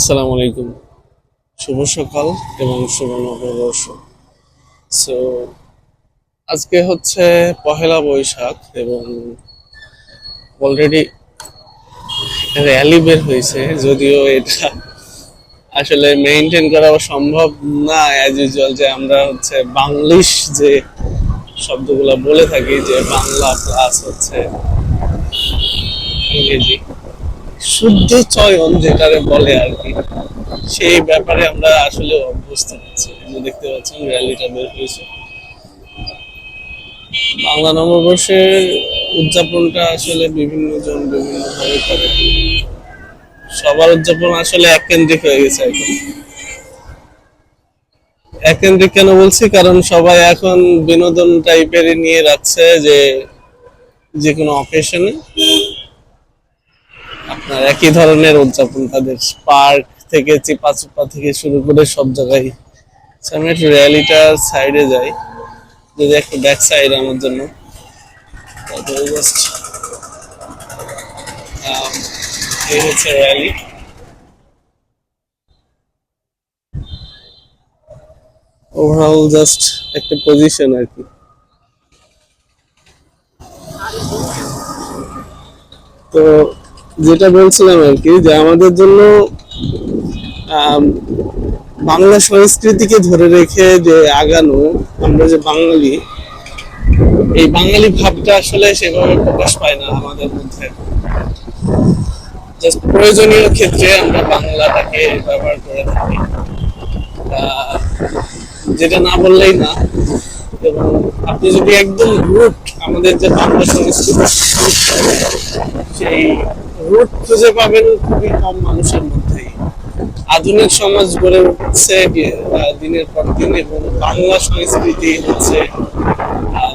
আসসালামু আলাইকুম। শুভ সকাল এবং শুভ নববর্ষ। সো আজকে হচ্ছে পহেলা বৈশাখ এবং অলরেডি র্যালি বের হয়েছে, যদিও এটা আসলে মেইনটেইন করা সম্ভব না অ্যাজ ইউজুয়াল, যে আমরা হচ্ছে বাংলিশ যে শব্দগুলো বলে থাকি, যে বাংলা প্লাস হচ্ছে ইংরেজি শুদ্ধ চয়ন যেটারে বলে আর কি, সেই ব্যাপারে আমরা আসলে অভ্যস্ত হচ্ছি। দেখতে পাচ্ছেন র্যালিটা বের হয়েছে। বাংলা নববর্ষের উদযাপনটা আসলে বিভিন্ন জন বিভিন্ন ভাবে করে। সবার উদযাপন আসলে এককেন্দ্রিক হয়ে গেছে এখন। এককেন্দ্রিক কেন বলছি, কারণ সবাই এখন বিনোদন টাইপের নিয়ে রাখছে, যে কোনো অকেশনে আপনার একই ধরনের উদযাপন তাদের, পার্ক থেকে চিপা চুপা থেকে শুরু করে সব জায়গায়। আমি একটু র্যালিটার সাইডে যাই, যদি একটু ব্যাক সাইড আমার জন্য, তারপরে জাস্ট এই হচ্ছে র্যালি। ওভারঅল জাস্ট একটা পজিশন আর কি। তো যেটা বলছিলাম আর কি, যে আমাদের জন্য আম, বাংলা সংস্কৃতিকে ধরে রেখে যে আগানো, আমরা যে বাঙালি, এই বাঙালি ভাবটা আসলে সেভাবে প্রকাশ পায় না আমাদের মধ্যে। জাস্ট প্রয়োজনীয় ক্ষেত্রে আমরা বাংলাটাকে ব্যবহার করে থাকি, যেটা না বললেই না। এবং আপনি যদি একদম রুট, আমাদের যে বাংলা সংস্কৃতি, সেই রুট খুঁজে পাবেন খুবই কম মানুষের মধ্যেই। আধুনিক সমাজ গড়ে উঠছে দিনের পর দিন, এবং বাংলা সংস্কৃতি হচ্ছে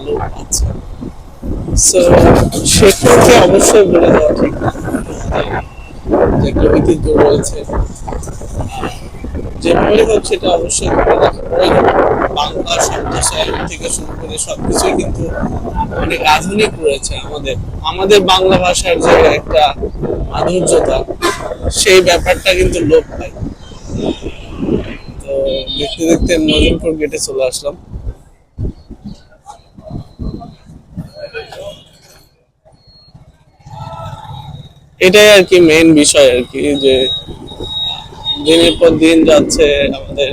লোপ পাচ্ছে। সেক্ষেত্রে অবশ্যই বলে দেওয়া ঠিক না যে একটা ঐতিহ্য রয়েছে, যেভাবে হোক সেটা অবশ্যই ধরে রাখা প্রয়োজন। বাংলা শব্দ সাহিত্য থেকে শুরু করে সবকিছুই কিন্তু অনেক আধুনিক রয়েছে। আমাদের আমাদের বাংলা ভাষার যে একটা মাধুর্যতা, সেই ব্যাপারটা কিন্তু লোপ পায়। তো দেখতে দেখতে মজিলপুর গেটে চলে আসলাম। এটাই আর কি মেইন বিষয় আর কি, যে দিনের পর দিন যাচ্ছে, আমাদের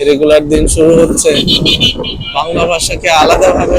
রেগুলার দিন শুরু হচ্ছে, বাংলা ভাষাকে আলাদাভাবে